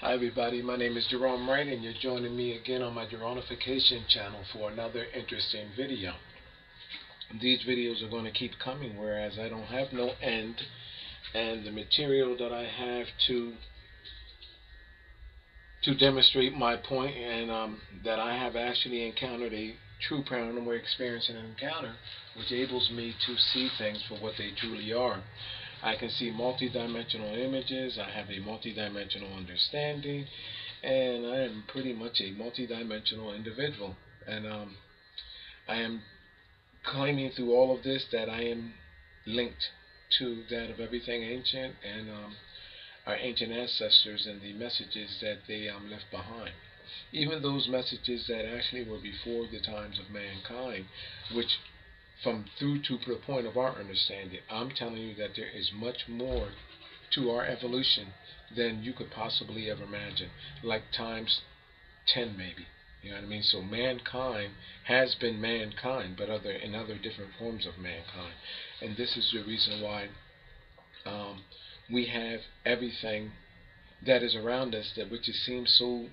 Hi everybody, my name is Gerone Wright and you're joining me again on my Geronification channel for another interesting video. These videos are going to keep coming, whereas I don't have no end, and the material that I have to demonstrate my point, and that I have actually encountered a true paranormal experience and encounter which enables me to see things for what they truly are. I can see multidimensional images, I have a multidimensional understanding, and I am pretty much a multidimensional individual. And I am claiming through all of this that I am linked to that of everything ancient, and our ancient ancestors and the messages that they left behind. Even those messages that actually were before the times of mankind, which from through to the point of our understanding. I'm telling you that there is much more to our evolution than you could possibly ever imagine, like times 10 maybe. You know what I mean? So mankind has been mankind, but in other different forms of mankind. And this is the reason why we have everything that is around us, that which seems so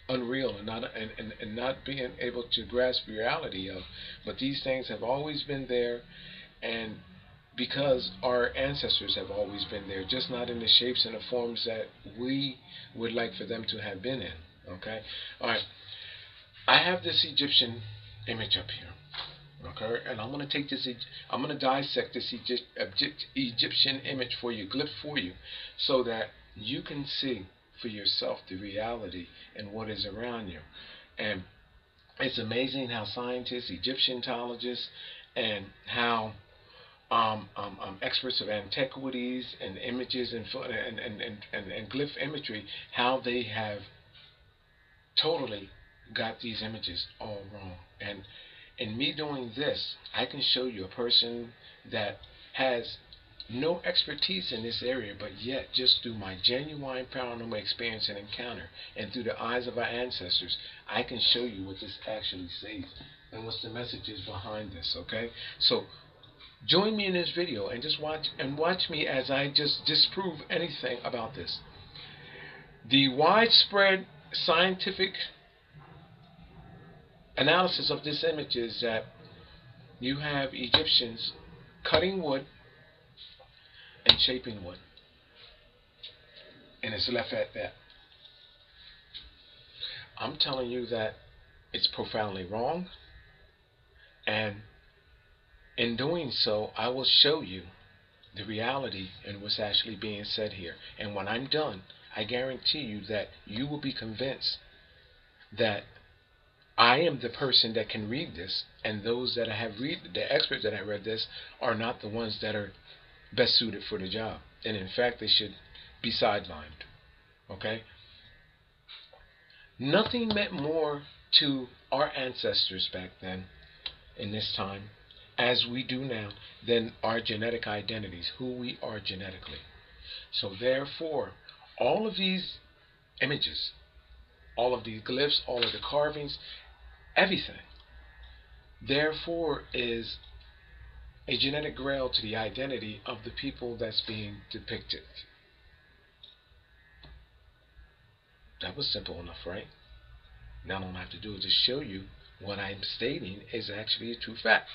unreal, and not being able to grasp reality of. But these things have always been there, and because our ancestors have always been there, just not in the shapes and the forms that we would like for them to have been in. Okay? Alright. I have this Egyptian image up here. Okay, and I'm going to take this, I'm going to dissect this Egyptian image for you, glyph for you, so that you can see for yourself the reality and what is around you. And it's amazing how scientists, Egyptologists, and how experts of antiquities and images and glyph imagery, how they have totally got these images all wrong. And in me doing this, I can show you a person that has no expertise in this area, but yet just through my genuine paranormal experience and encounter, and through the eyes of our ancestors, I can show you what this actually says and what's the messages behind this. Okay, so join me in this video and just watch me as I just disprove anything about this. The widespread scientific analysis of this image is that you have Egyptians cutting wood and shaping wood, and it's left at that. I'm telling you that it's profoundly wrong, and in doing so, I will show you the reality and what's actually being said here. And when I'm done, I guarantee you that you will be convinced that I am the person that can read this, and those that the experts that have read this, are not the ones that are best suited for the job. And in fact, they should be sidelined. Okay? Nothing meant more to our ancestors back then, in this time, as we do now, than our genetic identities, who we are genetically. So therefore, all of these images, all of these glyphs, all of the carvings, everything, therefore, is a genetic grail to the identity of the people that's being depicted. That was simple enough, right? Now all I have to do is just show you what I'm stating is actually a true fact.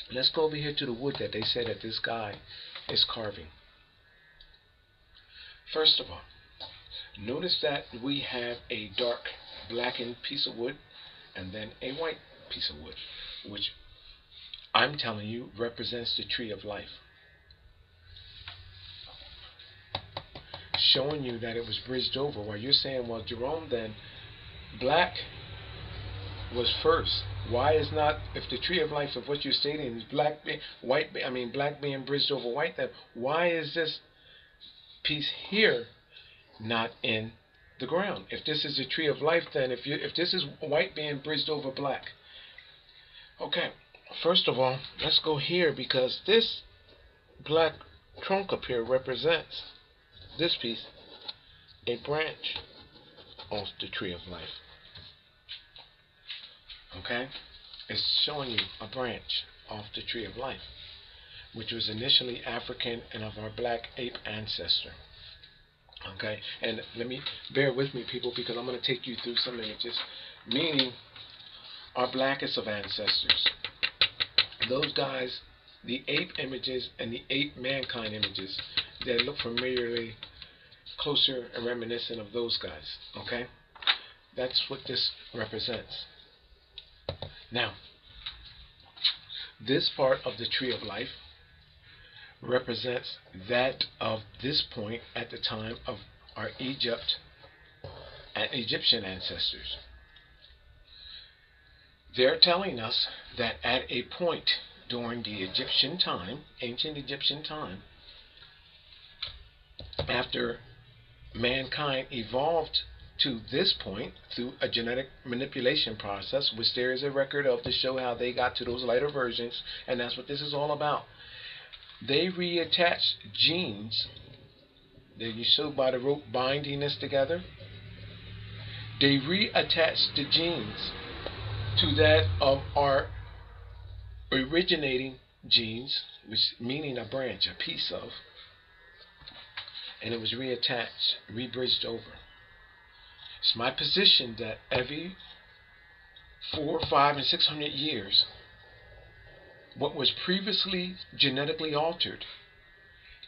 Let's go over here to the wood that they said that this guy is carving. First of all, notice that we have a dark blackened piece of wood and then a white piece of wood, which I'm telling you represents the tree of life, showing you that it was bridged over. While you're saying, well, Jerome, then black was first. Why is not, if the tree of life of what you're stating is black being bridged over white, then why is this piece here not in the ground? If this is a tree of life, then if this is white being bridged over black. Okay, first of all, let's go here, because this black trunk up here represents this piece, a branch of the tree of life. Okay, it's showing you a branch of the tree of life, which was initially African and of our black ape ancestor. Okay, and let me bear with me, people, because I'm going to take you through some images, meaning our blackest of ancestors. Those guys, the ape images and the ape mankind images, they look familiarly closer and reminiscent of those guys. Okay, that's what this represents. Now, this part of the tree of life represents that of this point at the time of our Egyptian ancestors. They're telling us that at a point during the Egyptian time, ancient Egyptian time, after mankind evolved to this point through a genetic manipulation process, which there is a record of to show how they got to those lighter versions, and that's what this is all about. They reattach genes that you saw by the rope binding this together. They reattach the genes to that of our originating genes, which meaning a branch, a piece of, and it was reattached, rebridged over. It's my position that every 400, 500, and 600 years, what was previously genetically altered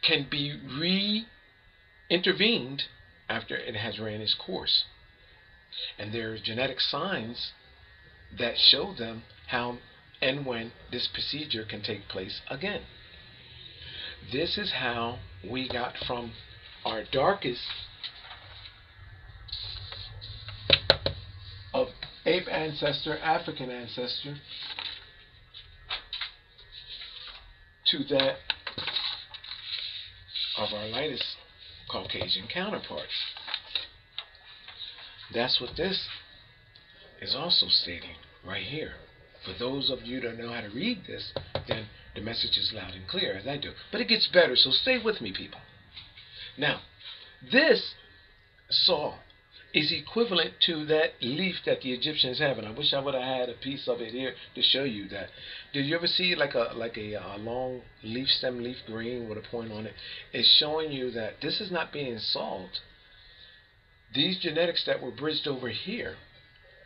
can be re-intervened after it has ran its course. And there are genetic signs that show them how and when this procedure can take place again. This is how we got from our darkest of ape ancestor, African ancestor, to that of our lightest Caucasian counterparts. That's what this is also stating right here. For those of you that know how to read this, then the message is loud and clear, as I do. But it gets better, so stay with me, people. Now, this saw is equivalent to that leaf that the Egyptians have, and I wish I would have had a piece of it here to show you that. Did you ever see like a long leaf stem, leaf green with a point on it? It's showing you that this is not being solved. These genetics that were bridged over here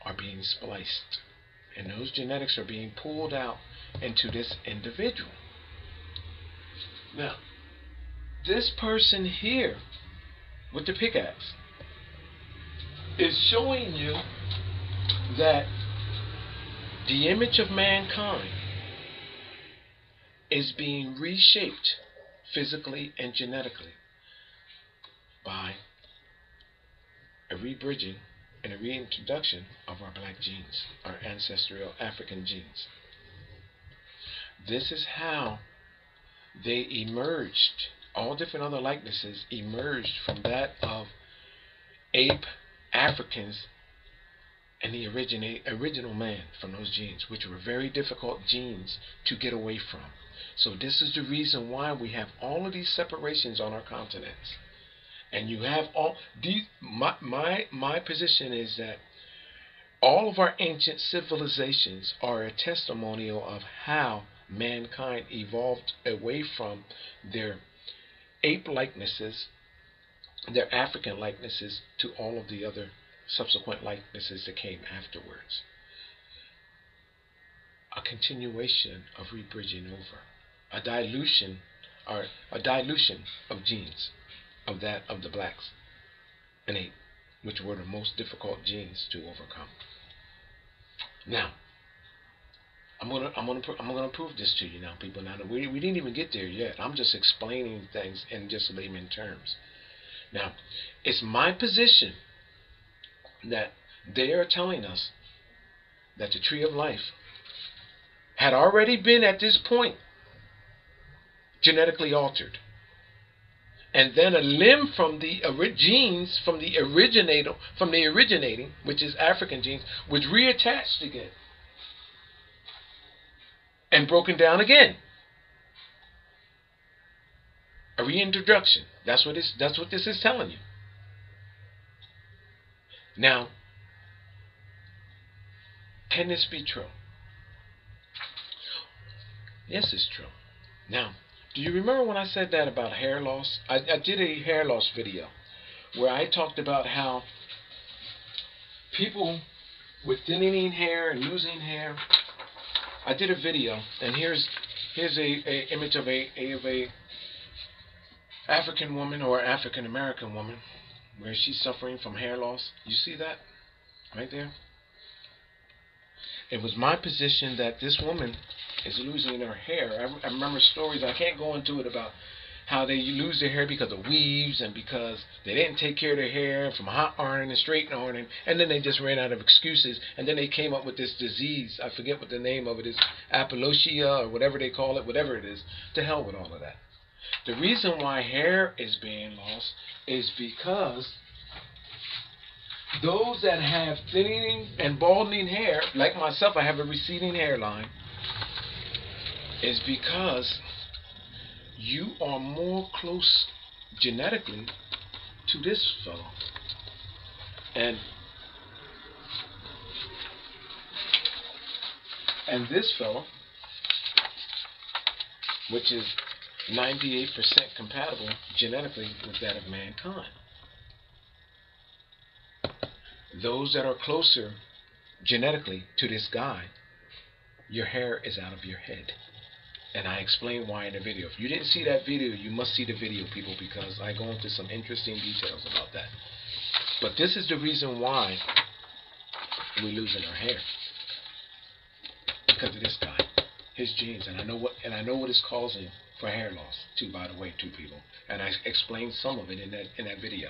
are being spliced, and those genetics are being pulled out into this individual. Now, this person here with the pickaxe is showing you that the image of mankind is being reshaped physically and genetically by a rebridging and a reintroduction of our black genes, our ancestral African genes. This is how they emerged. All different other likenesses emerged from that of ape Africans and the original man from those genes, which were very difficult genes to get away from. So this is the reason why we have all of these separations on our continents. And you have all these, my position is that all of our ancient civilizations are a testimonial of how mankind evolved away from their ape likenesses, their African likenesses, to all of the other subsequent likenesses that came afterwards. A continuation of rebridging over, a dilution of genes of that of the blacks and ape, which were the most difficult genes to overcome. Now, I'm gonna prove this to you now, people. Now, we didn't even get there yet. I'm just explaining things in just layman terms. Now, it's my position that they are telling us that the tree of life had already been at this point genetically altered, and then a limb from the genes from the originating, which is African genes, was reattached again and broken down again. A reintroduction. That's what this is telling you. Now, can this be true? Yes, it's true. Now, do you remember when I said that about hair loss? I did a hair loss video where I talked about how people with thinning hair and losing hair. I did a video, and here's a image of a African woman or African American woman where she's suffering from hair loss. You see that right there? It was my position that this woman is losing her hair. I remember stories, I can't go into it, about how they lose their hair because of weaves and because they didn't take care of their hair from hot ironing and straight ironing, and then they just ran out of excuses, and then they came up with this disease. I forget what the name of it is, alopecia or whatever they call it, whatever it is. To hell with all of that. The reason why hair is being lost is because those that have thinning and balding hair, like myself, I have a receding hairline, is because you are more close genetically to this fellow. And this fellow, which is 98% compatible genetically with that of mankind. Those that are closer genetically to this guy, your hair is out of your head. And I explain why in the video. If you didn't see that video, you must see the video, people, because I go into some interesting details about that. But this is the reason why we're losing our hair. Because of this guy, his genes, and I know what it's causing for hair loss too, by the way, too, people. And I explained some of it in that video.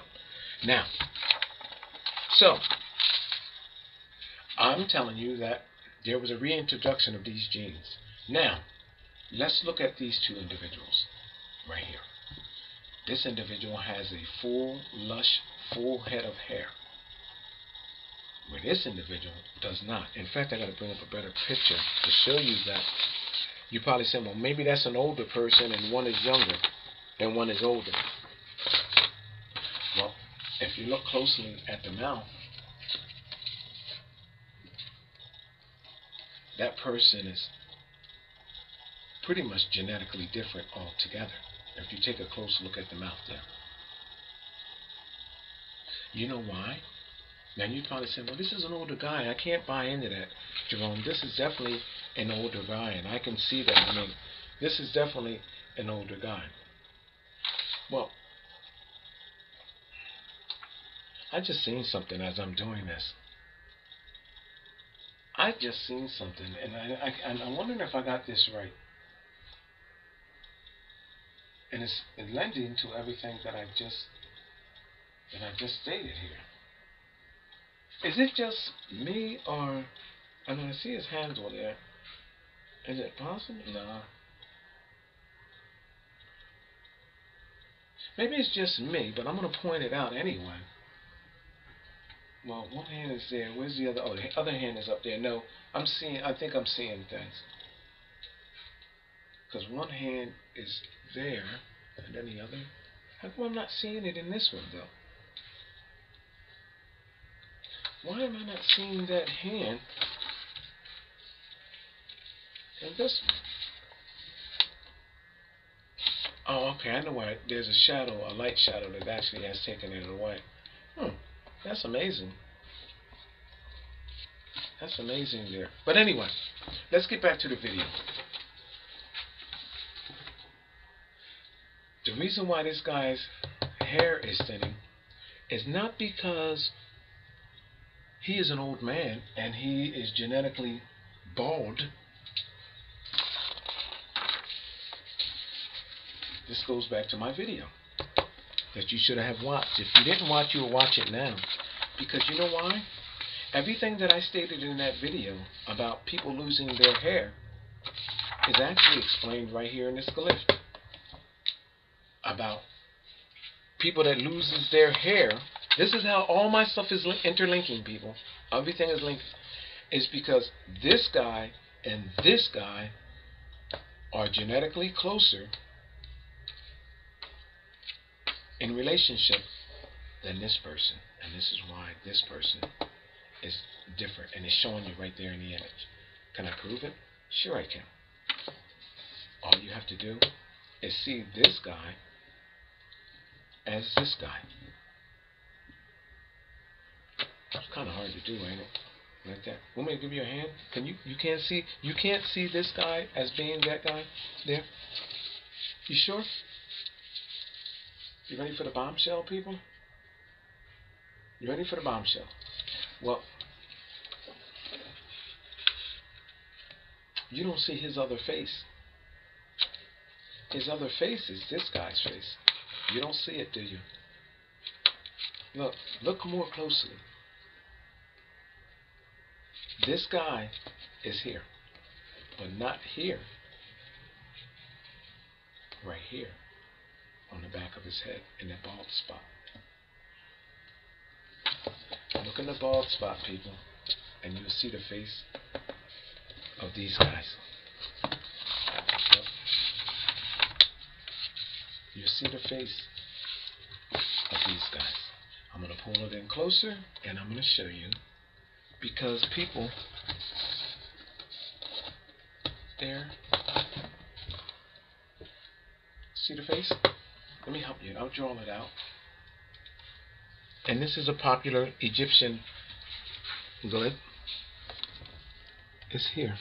Now, so I'm telling you that there was a reintroduction of these genes. Now, let's look at these two individuals right here. This individual has a full, lush, full head of hair, where this individual does not. In fact, I got to bring up a better picture to show you that. You probably say, well, maybe that's an older person and one is younger and one is older. Well, if you look closely at the mouth, that person is pretty much genetically different altogether. If you take a close look at the mouth there. You know why? Now you probably say, well, this is an older guy. I can't buy into that, Gerone. This is definitely an older guy, and I can see that. I mean, this is definitely an older guy. Well, I just seen something as I'm doing this. I just seen something, and I'm wondering if I got this right. And it's lending to everything that I just stated here. Is it just me, or I mean, I see his hands over there. Is it possible? No. Maybe it's just me, but I'm going to point it out anyway. Well, one hand is there. Where's the other? Oh, the other hand is up there. No, I think I'm seeing things. Because one hand is there, and then the other. How come I'm not seeing it in this one, though? Why am I not seeing that hand in this one? Oh, okay, I know why. There's a shadow, a light shadow that actually has taken it away. That's amazing. That's amazing there. But anyway, let's get back to the video. The reason why this guy's hair is thinning is not because he is an old man and he is genetically bald. This goes back to my video that you should have watched. If you didn't watch, you'll watch it now. Because you know why? Everything that I stated in that video about people losing their hair is actually explained right here in this glyph. About people that loses their hair. This is how all my stuff is interlinking, people. Everything is linked. Is because this guy and this guy are genetically closer in relationship than this person. And this is why this person is different. And it's showing you right there in the image. Can I prove it? Sure I can. All you have to do is see this guy as this guy. kind of hard to do, ain't it? Like that. Want me to give you a hand? Can you can't see this guy as being that guy there? You sure? You ready for the bombshell, people? You ready for the bombshell? Well, you don't see his other face. His other face is this guy's face. You don't see it, do you? Look more closely. This guy is here, but not here. Right here, on the back of his head, in that bald spot. Look in the bald spot, people, and you'll see the face of these guys. You'll see the face of these guys. I'm going to pull it in closer, and I'm going to show you, because people, there, see the face? Let me help you. I'll draw it out. And this is a popular Egyptian glyph. It's here.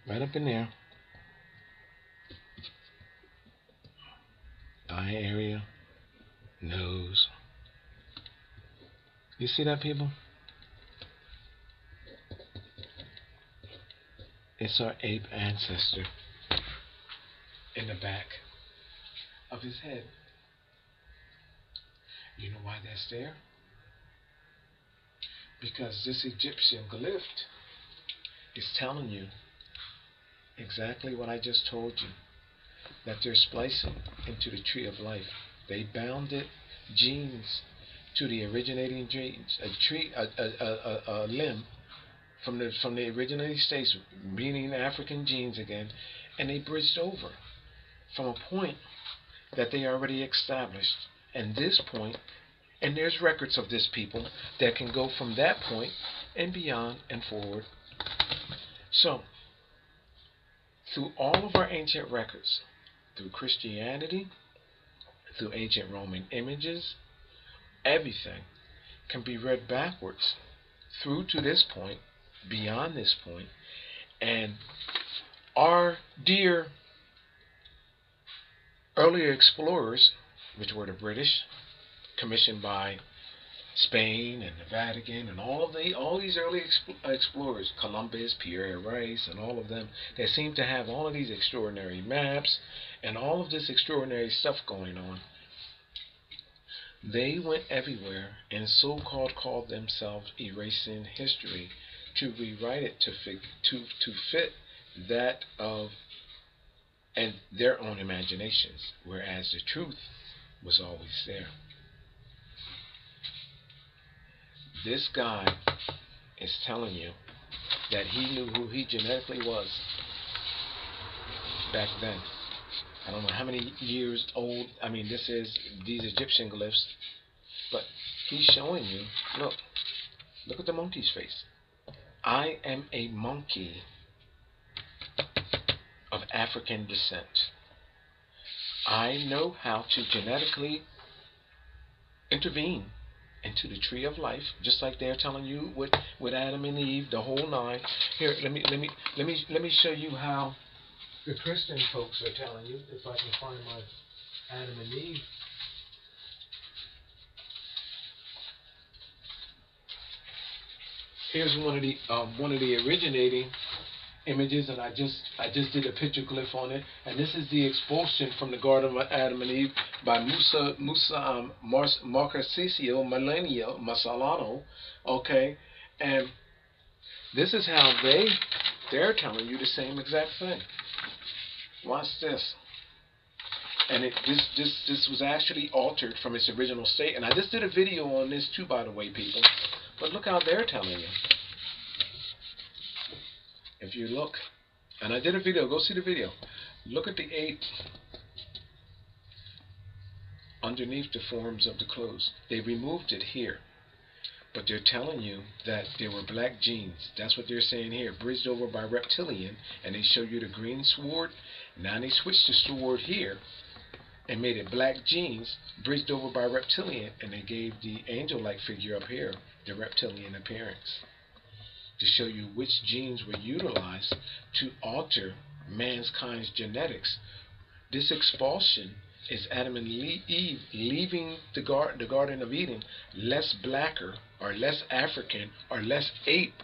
Right up in there. Eye area. Nose. You see that, people? It's our ape ancestor in the back of his head. You know why that's there? Because this Egyptian glyph is telling you exactly what I just told you, that they're splicing into the tree of life. They bounded genes to the originating genes, a limb from the originating states, meaning African genes again, and they bridged over from a point that they already established. And this point, and there's records of this people that can go from that point and beyond and forward. So, through all of our ancient records, through Christianity, through ancient Roman images, everything can be read backwards through to this point, beyond this point, and our dear earlier explorers, which were the British, commissioned by Spain and the Vatican and all these early explorers, Columbus, Pierre Rice, and all of them, they seem to have all of these extraordinary maps and all of this extraordinary stuff going on. They went everywhere and so-called called themselves erasing history to rewrite it to fit that of and their own imaginations, whereas the truth was always there. This guy is telling you that he knew who he genetically was back then. I don't know how many years old. I mean, this is these Egyptian glyphs, but he's showing you. Look at the monkey's face. I am a monkey of African descent. I know how to genetically intervene into the tree of life, just like they're telling you with Adam and Eve, the whole nine. Here, let me show you how the Christian folks are telling you. If I can find my Adam and Eve. Here's one of the originating images, and I just did a picture glyph on it, and this is the expulsion from the Garden of Adam and Eve by Marcasio Masalano, okay, and this is how they're telling you the same exact thing. Watch this, and this was actually altered from its original state, and I just did a video on this too, by the way, people. But look how they're telling you. If you look, and I did a video, go see the video. Look at the 8 underneath the forms of the clothes. They removed it here, but they're telling you that there were black genes. That's what they're saying here, bridged over by reptilian, and they show you the green sword. Now they switched the sword here, and made it black genes bridged over by reptilian, and they gave the angel-like figure up here the reptilian appearance to show you which genes were utilized to alter mankind's genetics. This expulsion is Adam and Eve leaving the Garden of Eden less blacker or less African or less ape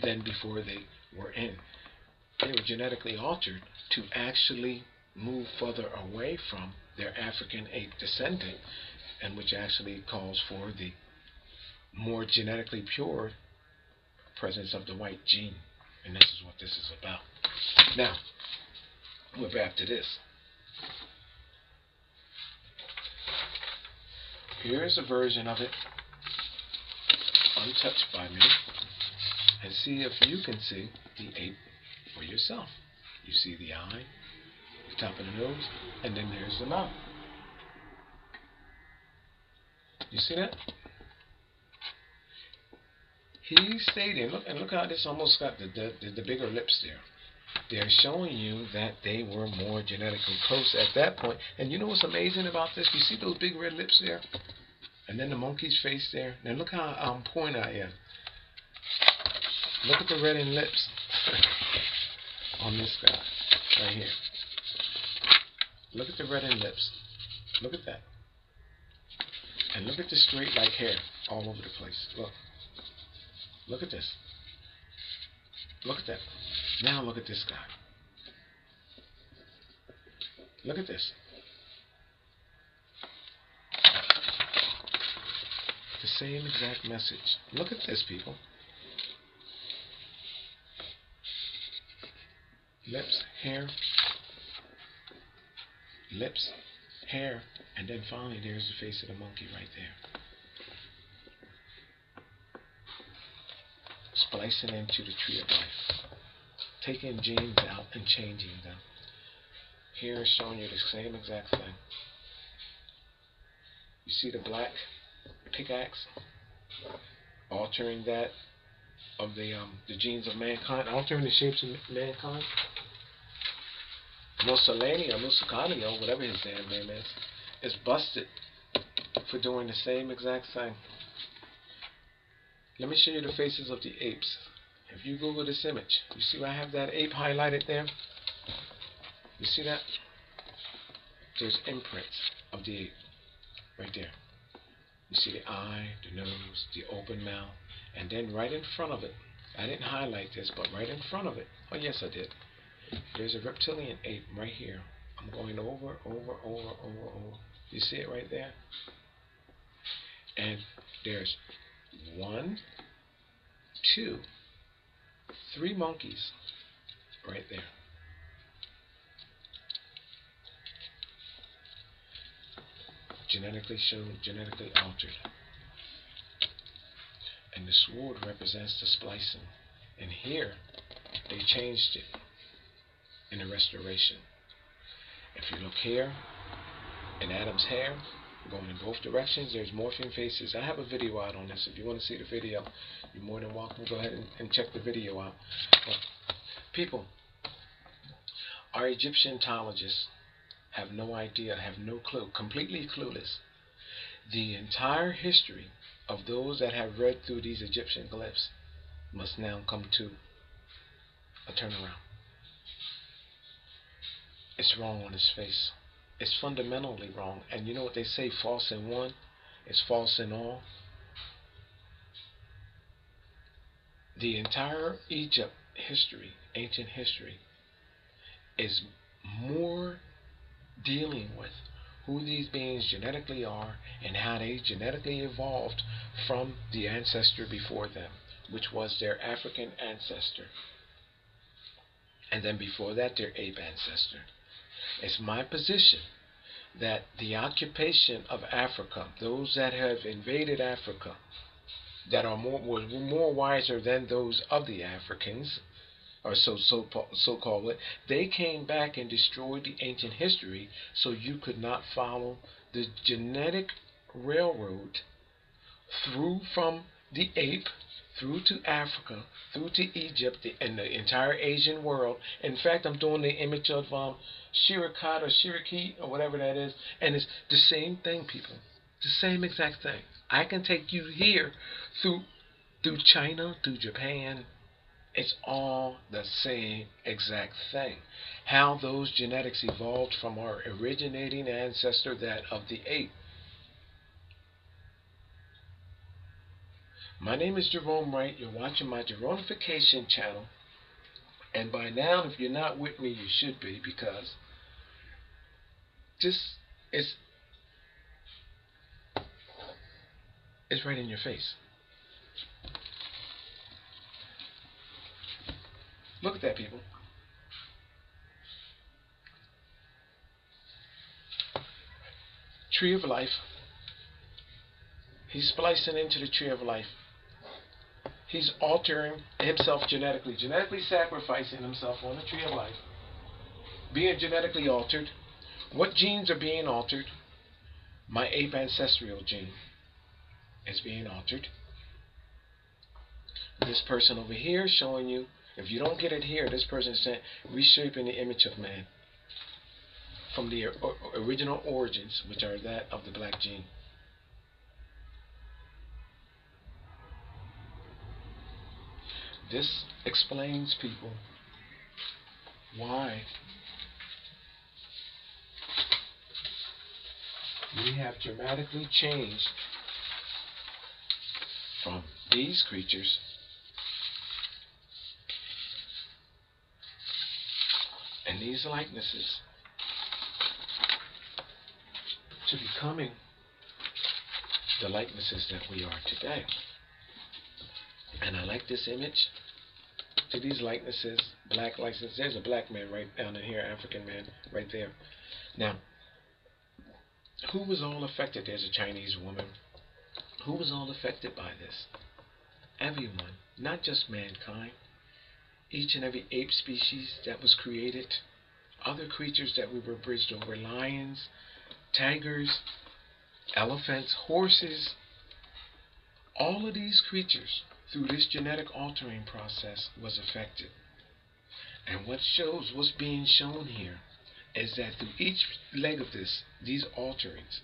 than before they were in. They were genetically altered to actually move further away from their African ape descendant, and which actually calls for the more genetically pure presence of the white gene. And this is what this is about. Now, we're back to this. Here's a version of it, untouched by me, and see if you can see the ape for yourself. You see the eye, the top of the nose, and then there's the mouth. You see that? He's stating, look how this almost got the bigger lips there. They're showing you that they were more genetically close at that point. And you know what's amazing about this? You see those big red lips there? And then the monkey's face there. Now look how on point I am. Look at the reddened lips on this guy right here. Look at the reddened lips. Look at that. And look at the straight like hair all over the place. Look. Look at this. Look at that. Now look at this guy. Look at this. The same exact message. Look at this, people. Lips, hair, lips, hair, and then finally there's the face of the monkey right there. Splicing into the tree of life. Taking genes out and changing them. Here is showing you the same exact thing. You see the black pickaxe? Altering that of the genes of mankind, altering the shapes of mankind. Mussolini or Mussolini, whatever his damn name is busted for doing the same exact thing. Let me show you the faces of the apes. If you Google this image, you see where I have that ape highlighted there? You see that? There's imprints of the ape right there. You see the eye, the nose, the open mouth, and then right in front of it, I didn't highlight this, but right in front of it, oh yes I did, there's a reptilian ape right here. I'm going over. You see it right there? And there's 1, 2, 3 monkeys right there. Genetically shown, genetically altered. And the sword represents the splicing. And here, they changed it in the restoration. If you look here, in Adam's hair, going in both directions, there's morphing faces. I have a video out on this. If you want to see the video, you're more than welcome to go ahead and check the video out. But people, our Egyptologists have no idea, have no clue, completely clueless. The entire history of those that have read through these Egyptian glyphs must now come to a turnaround. It's wrong on its face. It's fundamentally wrong. And you know what they say, false in one is false in all. The entire Egypt history, ancient history, is more dealing with who these beings genetically are and how they genetically evolved from the ancestor before them, which was their African ancestor. And then before that, their ape ancestor. It's my position that the occupation of Africa, those that have invaded Africa, that are more wiser than those of the Africans, or so-called, they came back and destroyed the ancient history so you could not follow the genetic railroad through from the ape through to Africa, through to Egypt, and the entire Asian world. In fact, I'm doing the image of Shirakat or Shiraki or whatever that is, and it's the same thing, people. The same exact thing. I can take you here through China, through Japan. It's all the same exact thing. How those genetics evolved from our originating ancestor, that of the ape. My name is Gerone Wright. You're watching my Geronification channel. And by now, if you're not with me, you should be, because this is it's right in your face. Look at that, people. Tree of life. He's splicing into the tree of life. He's altering himself genetically sacrificing himself on the tree of life, being genetically altered. What genes are being altered? My ape ancestral gene is being altered. This person over here is showing you, if you don't get it here, this person is reshaping the image of man from the original origins, which are that of the black gene. This explains, people, why we have dramatically changed from these creatures and these likenesses to becoming the likenesses that we are today. And I like this image. To these likenesses, black likenesses. There's a black man right down in here, African man right there. Now, who was all affected? There's a Chinese woman. Who was all affected by this? Everyone, not just mankind. Each and every ape species that was created, other creatures that we were bridged over, lions, tigers, elephants, horses. All of these creatures, through this genetic altering process, was affected. And what's being shown here is that through each leg of these alterings,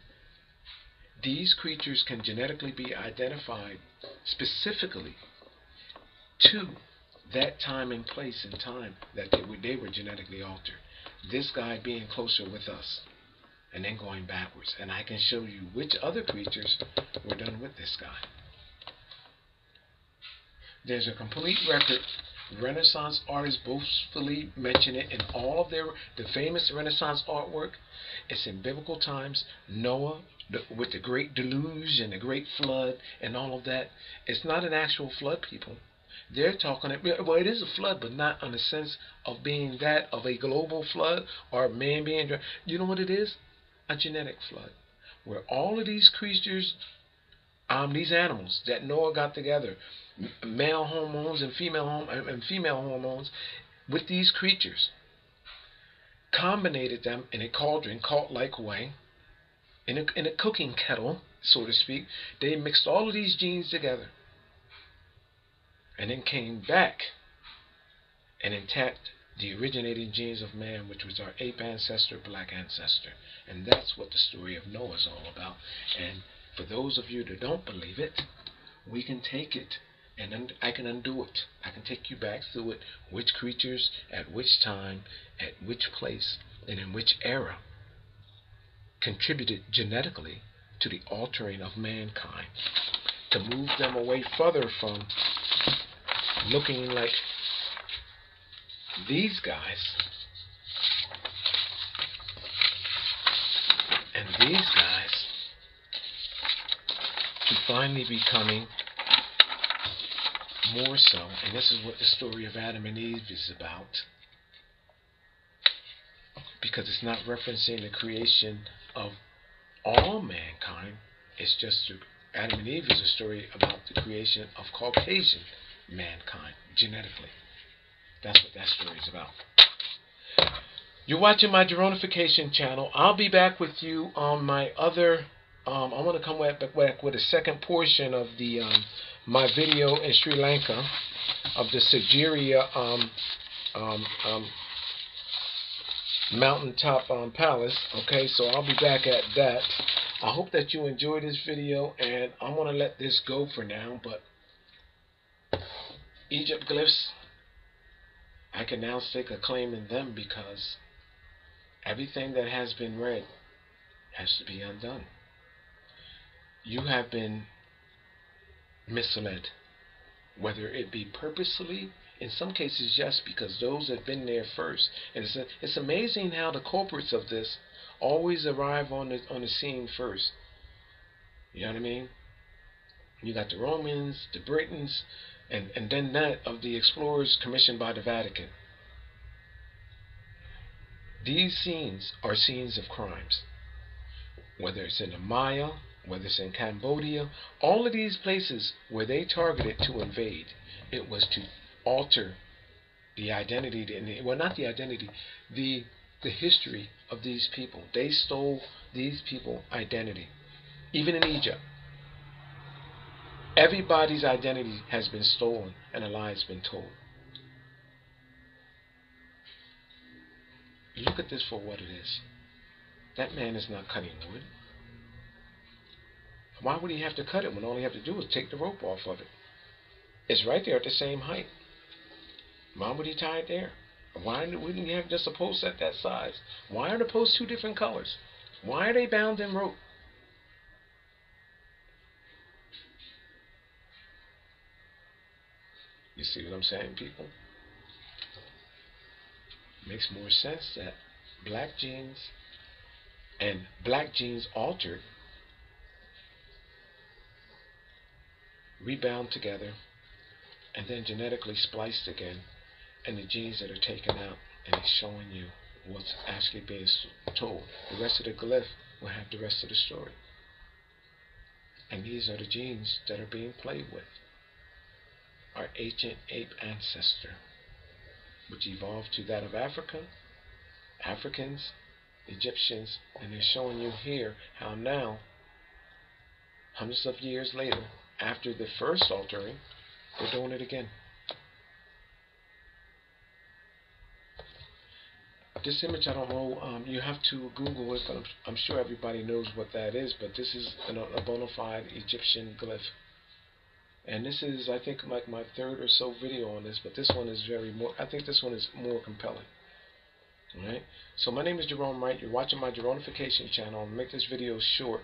these creatures can genetically be identified specifically to that time and place and time that they were genetically altered. This guy being closer with us, and then going backwards. And I can show you which other creatures were done with this guy. There's a complete record. Renaissance artists boastfully mention it in all of the famous Renaissance artwork. It's in biblical times. Noah with the great deluge and the great flood and all of that. It's not an actual flood, people. They're talking, well, it is a flood, but not in the sense of being that of a global flood or man being drowned. You know what it is? A genetic flood, where all of these creatures, these animals that Noah got together, male hormones and female hormones, with these creatures, combinated them in a cauldron, cult-like way, in a cooking kettle, so to speak. They mixed all of these genes together, and then came back and intact the originating genes of man, which was our ape ancestor, black ancestor. And that's what the story of Noah is all about. And for those of you that don't believe it, we can take it, and I can undo it. I can take you back through it, which creatures, at which time, at which place, and in which era contributed genetically to the altering of mankind, to move them away further from looking like these guys and these guys, to finally becoming more so. And this is what the story of Adam and Eve is about, because it's not referencing the creation of all mankind. It's just Adam and Eve is a story about the creation of Caucasian mankind genetically. That's what that story is about. You're watching my Geronification channel. I'll be back with you on my other I want to come back with a second portion of the my video in Sri Lanka of the Sigiriya mountaintop palace. Okay, so I'll be back at that. I hope that you enjoyed this video, and I'm going to let this go for now. But Egypt glyphs, I can now stake a claim in them because everything that has been read has to be undone. You have been misled, whether it be purposely, in some cases just because those have been there first. And it's amazing how the culprits of this always arrive on the scene first. You know what I mean? You got the Romans, the Britons, and then that of the explorers commissioned by the Vatican. These scenes are scenes of crimes. Whether it's in the Maya, whether it's in Cambodia, all of these places where they targeted to invade, it was to alter the identity, well, not the identity, the history of these people. They stole these people's identity. Even in Egypt, everybody's identity has been stolen and a lie has been told. Look at this for what it is. That man is not cutting wood. Why would he have to cut it when all he have to do is take the rope off of it? It's right there at the same height. Why would he tie it there? Why wouldn't you have just a post at that size? Why are the posts two different colors? Why are they bound in rope? You see what I'm saying, people? It makes more sense that black genes and black genes altered, rebound together, and then genetically spliced again, and the genes that are taken out, and it's showing you what's actually being told. The rest of the glyph will have the rest of the story. And these are the genes that are being played with. Our ancient ape ancestor, which evolved to that of Africa, Africans, Egyptians, and they're showing you here how now, hundreds of years later, after the first altering, they're doing it again. This image, I don't know, you have to Google it, but I'm sure everybody knows what that is, but this is a bona fide Egyptian glyph. And this is, I think, like my third or so video on this, but this one is I think this one is more compelling. Alright, so my name is Gerone Wright. You're watching my Geronification channel. I'll make this video short,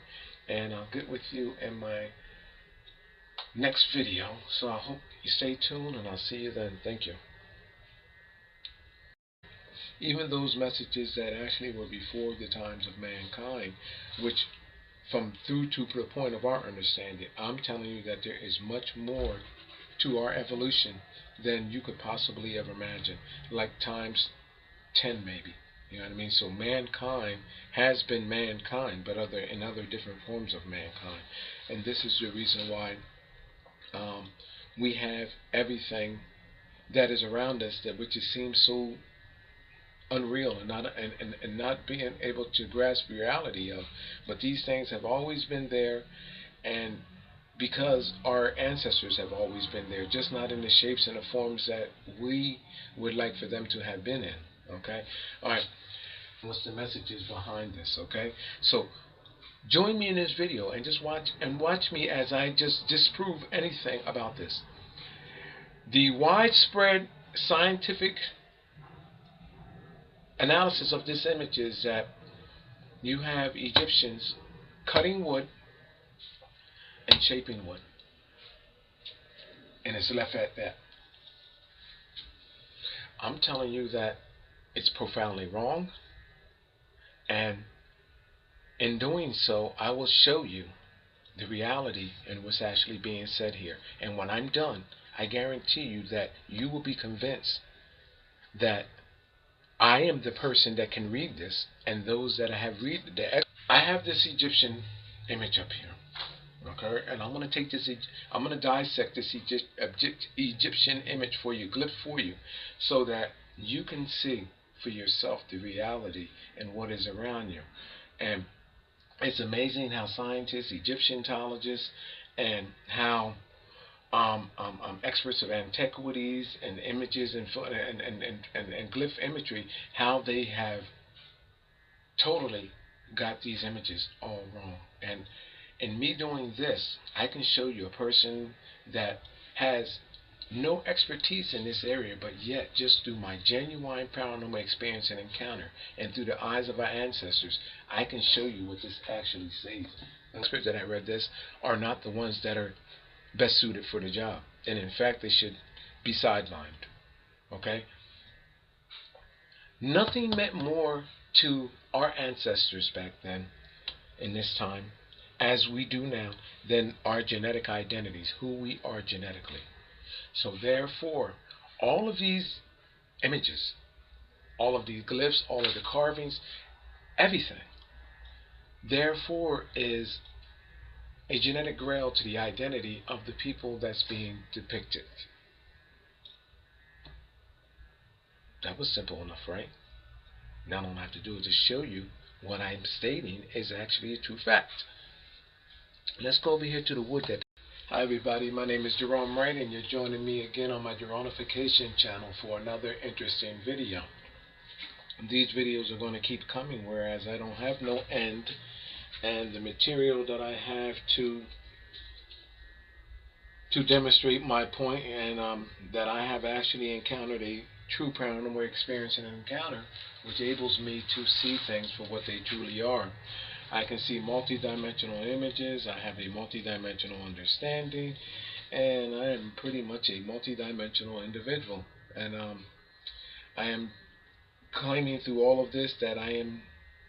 and I'll get with you in my next video. So I hope you stay tuned, and I'll see you then. Thank you. Even those messages that actually were before the times of mankind, which through to the point of our understanding, I'm telling you that there is much more to our evolution than you could possibly ever imagine, like times 10 maybe. You know what I mean? So mankind has been mankind, but in other different forms of mankind. And this is the reason why we have everything that is around us, which seems so unreal and not being able to grasp reality of. But these things have always been there, and because our ancestors have always been there, just not in the shapes and the forms that we would like for them to have been in. Okay? Alright. What's the messages behind this? Okay? So join me in this video and just watch me as I just disprove anything about this. The widespread scientific analysis of this image is that you have Egyptians cutting wood and shaping wood, and it's left at that. I'm telling you that it's profoundly wrong, and in doing so, I will show you the reality and what's actually being said here. And when I'm done, I guarantee you that you will be convinced that I am the person that can read this, and those that I have read it. I have this Egyptian image up here, okay, and I'm going to take this. I'm going to dissect this Egyptian image for you, glyph for you, so that you can see for yourself the reality and what is around you. And It's amazing how scientists, Egyptologists, and how experts of antiquities and images and glyph imagery, how they have totally got these images all wrong. And in me doing this, I can show you a person that has no expertise in this area, but yet just through my genuine paranormal experience and encounter, and through the eyes of our ancestors, I can show you what this actually says. The experts that I read this are not the ones that are best suited for the job, and in fact, they should be sidelined. Okay? Nothing meant more to our ancestors back then, in this time, as we do now, than our genetic identities, who we are genetically. So therefore, all of these images, all of these glyphs, all of the carvings, everything, therefore is a genetic grail to the identity of the people that's being depicted. That was simple enough, right? Now all I have to do is just show you what I'm stating is actually a true fact. Let's go over here to the wood that... Hi everybody, my name is Gerone Wright, and you're joining me again on my Geronification channel for another interesting video. These videos are going to keep coming, whereas I don't have no end, and the material that I have to demonstrate my point, and that I have actually encountered a true paranormal experience and encounter, which enables me to see things for what they truly are. I can see multidimensional images, I have a multidimensional understanding, and I am pretty much a multidimensional individual. And I am claiming through all of this that I am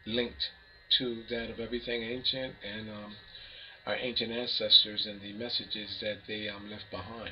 linked to that of everything ancient, and our ancient ancestors and the messages that they left behind.